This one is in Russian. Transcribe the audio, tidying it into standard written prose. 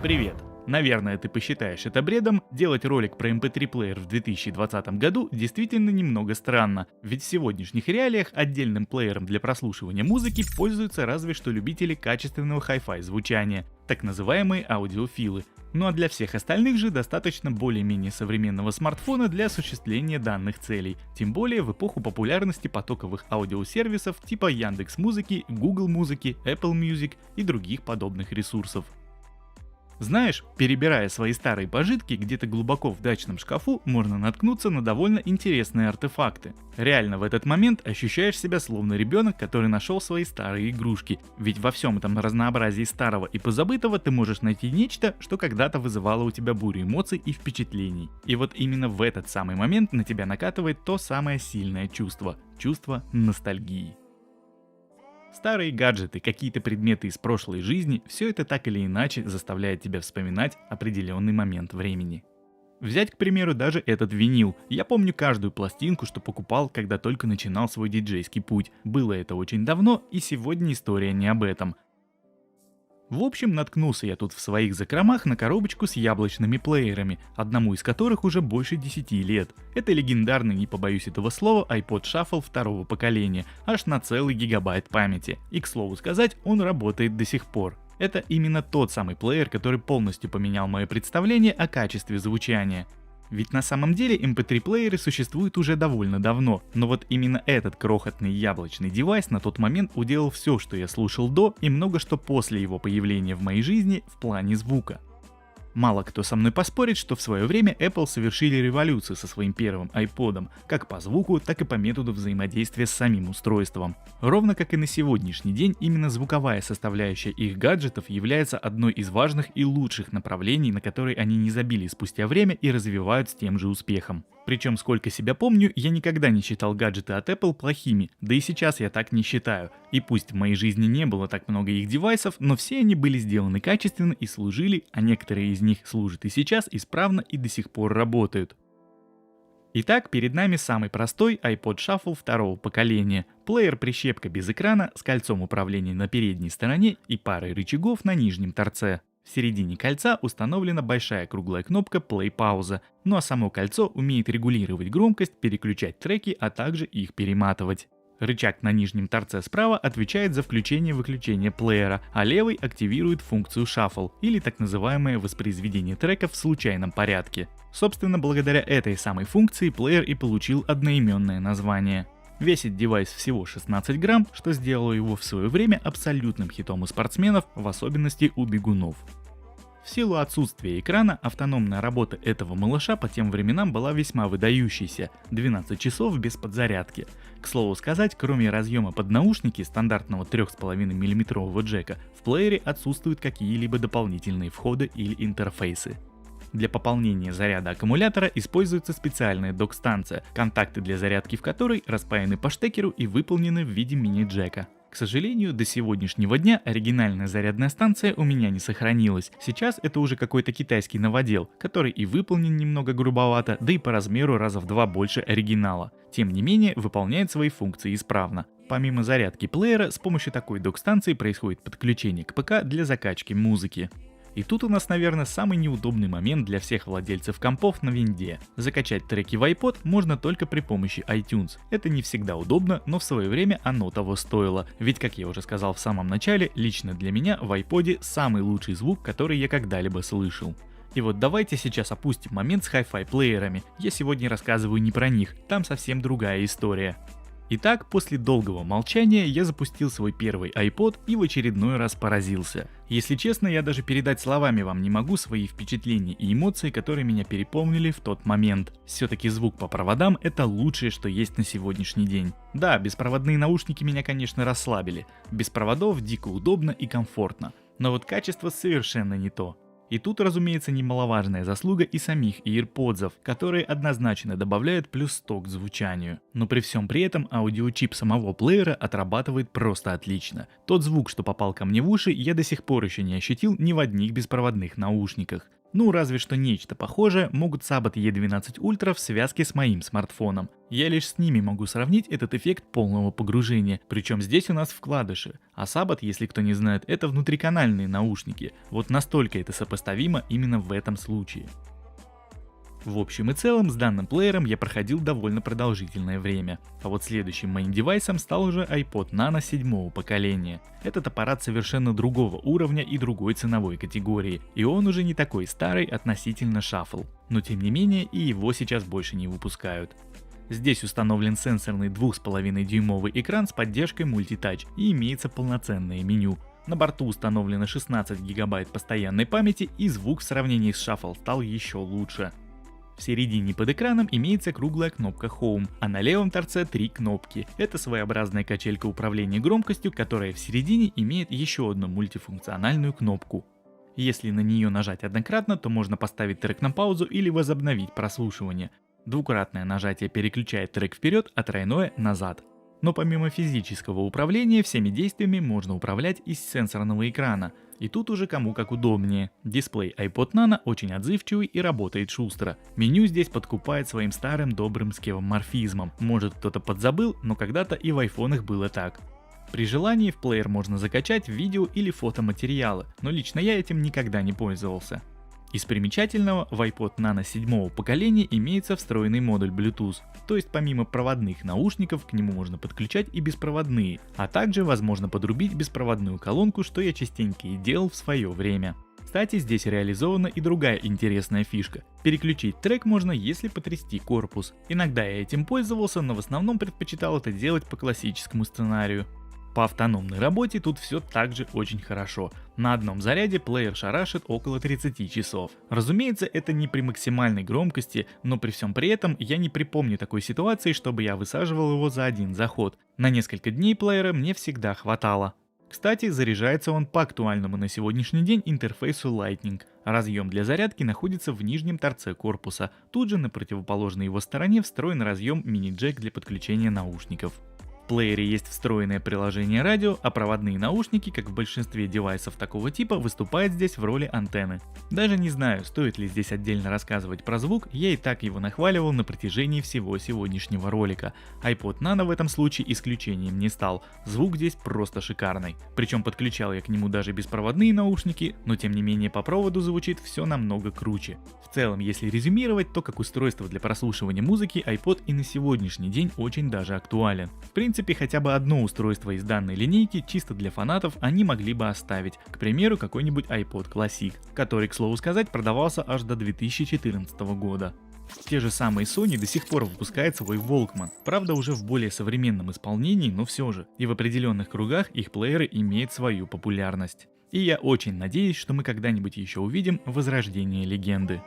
Привет! Наверное, ты посчитаешь это бредом, делать ролик про MP3-плеер в 2020 году действительно немного странно, ведь в сегодняшних реалиях отдельным плеером для прослушивания музыки пользуются разве что любители качественного хай-фай звучания, так называемые аудиофилы. Ну а для всех остальных же достаточно более-менее современного смартфона для осуществления данных целей, тем более в эпоху популярности потоковых аудиосервисов типа Яндекс.Музыки, Google Музыки, Apple Music и других подобных ресурсов. Знаешь, перебирая свои старые пожитки, где-то глубоко в дачном шкафу можно наткнуться на довольно интересные артефакты. Реально в этот момент ощущаешь себя словно ребенок, который нашел свои старые игрушки, ведь во всем этом разнообразии старого и позабытого ты можешь найти нечто, что когда-то вызывало у тебя бурю эмоций и впечатлений. И вот именно в этот самый момент на тебя накатывает то самое сильное чувство – чувство ностальгии. Старые гаджеты, какие-то предметы из прошлой жизни – все это так или иначе заставляет тебя вспоминать определенный момент времени. Взять, к примеру, даже этот винил. Я помню каждую пластинку, что покупал, когда только начинал свой диджейский путь. Было это очень давно, и сегодня история не об этом. В общем, наткнулся я тут в своих закромах на коробочку с яблочными плеерами, одному из которых уже больше 10 лет. Это легендарный, не побоюсь этого слова, iPod Shuffle второго поколения, аж на целый гигабайт памяти. И, к слову сказать, он работает до сих пор. Это именно тот самый плеер, который полностью поменял мое представление о качестве звучания. Ведь на самом деле MP3-плееры существуют уже довольно давно, но вот именно этот крохотный яблочный девайс на тот момент уделал все, что я слушал до и много что после его появления в моей жизни в плане звука. Мало кто со мной поспорит, что в свое время Apple совершили революцию со своим первым iPod'ом, как по звуку, так и по методу взаимодействия с самим устройством. Ровно как и на сегодняшний день, именно звуковая составляющая их гаджетов является одной из важных и лучших направлений, на которые они не забили спустя время и развивают с тем же успехом. Причем, сколько себя помню, я никогда не считал гаджеты от Apple плохими, да и сейчас я так не считаю. И пусть в моей жизни не было так много их девайсов, но все они были сделаны качественно и служили, а некоторые из них служат и сейчас исправно и до сих пор работают. Итак, перед нами самый простой iPod Shuffle второго поколения. Плеер-прищепка без экрана с кольцом управления на передней стороне и парой рычагов на нижнем торце. В середине кольца установлена большая круглая кнопка Play-пауза, ну а само кольцо умеет регулировать громкость, переключать треки, а также их перематывать. Рычаг на нижнем торце справа отвечает за включение-выключение плеера, а левый активирует функцию Shuffle, или так называемое воспроизведение треков в случайном порядке. Собственно, благодаря этой самой функции плеер и получил одноименное название. Весит девайс всего 16 грамм, что сделало его в свое время абсолютным хитом у спортсменов, в особенности у бегунов. В силу отсутствия экрана, автономная работа этого малыша по тем временам была весьма выдающейся – 12 часов без подзарядки. К слову сказать, кроме разъема под наушники стандартного 3,5 мм джека, в плеере отсутствуют какие-либо дополнительные входы или интерфейсы. Для пополнения заряда аккумулятора используется специальная док-станция, контакты для зарядки в которой распаяны по штекеру и выполнены в виде мини-джека. К сожалению, до сегодняшнего дня оригинальная зарядная станция у меня не сохранилась. Сейчас это уже какой-то китайский новодел, который и выполнен немного грубовато, да и по размеру раза в 2 больше оригинала. Тем не менее, выполняет свои функции исправно. Помимо зарядки плеера, с помощью такой док-станции происходит подключение к ПК для закачки музыки. И тут у нас, наверное, самый неудобный момент для всех владельцев компов на винде. Закачать треки в iPod можно только при помощи iTunes. Это не всегда удобно, но в свое время оно того стоило. Ведь, как я уже сказал в самом начале, лично для меня в iPod самый лучший звук, который я когда-либо слышал. И вот давайте сейчас опустим момент с хай-фай плеерами. Я сегодня рассказываю не про них, там совсем другая история. Итак, после долгого молчания я запустил свой первый iPod и в очередной раз поразился. Если честно, я даже передать словами вам не могу свои впечатления и эмоции, которые меня переполнили в тот момент. Все-таки звук по проводам — это лучшее, что есть на сегодняшний день. Да, беспроводные наушники меня, конечно, расслабили. Без проводов дико удобно и комфортно. Но вот качество совершенно не то. И тут, разумеется, немаловажная заслуга и самих AirPods, которые однозначно добавляют плюс 100 к звучанию. Но при всем при этом аудиочип самого плеера отрабатывает просто отлично. Тот звук, что попал ко мне в уши, я до сих пор еще не ощутил ни в одних беспроводных наушниках. Ну, разве что нечто похожее могут Sabot E12 Ultra в связке с моим смартфоном. Я лишь с ними могу сравнить этот эффект полного погружения, причем здесь у нас вкладыши. А Sabot, если кто не знает, это внутриканальные наушники. Вот настолько это сопоставимо именно в этом случае. В общем и целом, с данным плеером я проходил довольно продолжительное время. А вот следующим моим девайсом стал уже iPod Nano 7-го поколения. Этот аппарат совершенно другого уровня и другой ценовой категории, и он уже не такой старый относительно Shuffle. Но тем не менее и его сейчас больше не выпускают. Здесь установлен сенсорный 2,5-дюймовый экран с поддержкой мультитач и имеется полноценное меню. На борту установлено 16 гигабайт постоянной памяти, и звук в сравнении с Shuffle стал еще лучше. В середине под экраном имеется круглая кнопка Home, а на левом торце 3 кнопки. Это своеобразная качелька управления громкостью, которая в середине имеет еще одну мультифункциональную кнопку. Если на нее нажать однократно, то можно поставить трек на паузу или возобновить прослушивание. Двукратное нажатие переключает трек вперед, а тройное назад. Но помимо физического управления, всеми действиями можно управлять из сенсорного экрана. И тут уже кому как удобнее. Дисплей iPod Nano очень отзывчивый и работает шустро. Меню здесь подкупает своим старым добрым скевоморфизмом. Может, кто-то подзабыл, но когда-то и в айфонах было так. При желании в плеер можно закачать видео или фотоматериалы, но лично я этим никогда не пользовался. Из примечательного, в iPod Nano 7-го поколения имеется встроенный модуль Bluetooth, то есть помимо проводных наушников к нему можно подключать и беспроводные, а также возможно подрубить беспроводную колонку, что я частенько и делал в свое время. Кстати, здесь реализована и другая интересная фишка. Переключить трек можно, если потрясти корпус. Иногда я этим пользовался, но в основном предпочитал это делать по классическому сценарию. По автономной работе тут все также очень хорошо. На одном заряде плеер шарашит около 30 часов. Разумеется, это не при максимальной громкости, но при всем при этом я не припомню такой ситуации, чтобы я высаживал его за один заход. На несколько дней плеера мне всегда хватало. Кстати, заряжается он по актуальному на сегодняшний день интерфейсу Lightning. Разъем для зарядки находится в нижнем торце корпуса. Тут же на противоположной его стороне встроен разъем мини-джек для подключения наушников. В плеере есть встроенное приложение радио, а проводные наушники, как в большинстве девайсов такого типа, выступают здесь в роли антенны. Даже не знаю, стоит ли здесь отдельно рассказывать про звук, я и так его нахваливал на протяжении всего сегодняшнего ролика. iPod Nano в этом случае исключением не стал, звук здесь просто шикарный. Причем подключал я к нему даже беспроводные наушники, но тем не менее по проводу звучит все намного круче. В целом, если резюмировать, то как устройство для прослушивания музыки iPod и на сегодняшний день очень даже актуален. В принципе, хотя бы одно устройство из данной линейки чисто для фанатов они могли бы оставить, к примеру, какой-нибудь iPod Classic, который, к слову сказать, продавался аж до 2014 года. Те же самые Sony до сих пор выпускают свой Walkman, правда уже в более современном исполнении, но все же, и в определенных кругах их плееры имеют свою популярность. И я очень надеюсь, что мы когда-нибудь еще увидим возрождение легенды.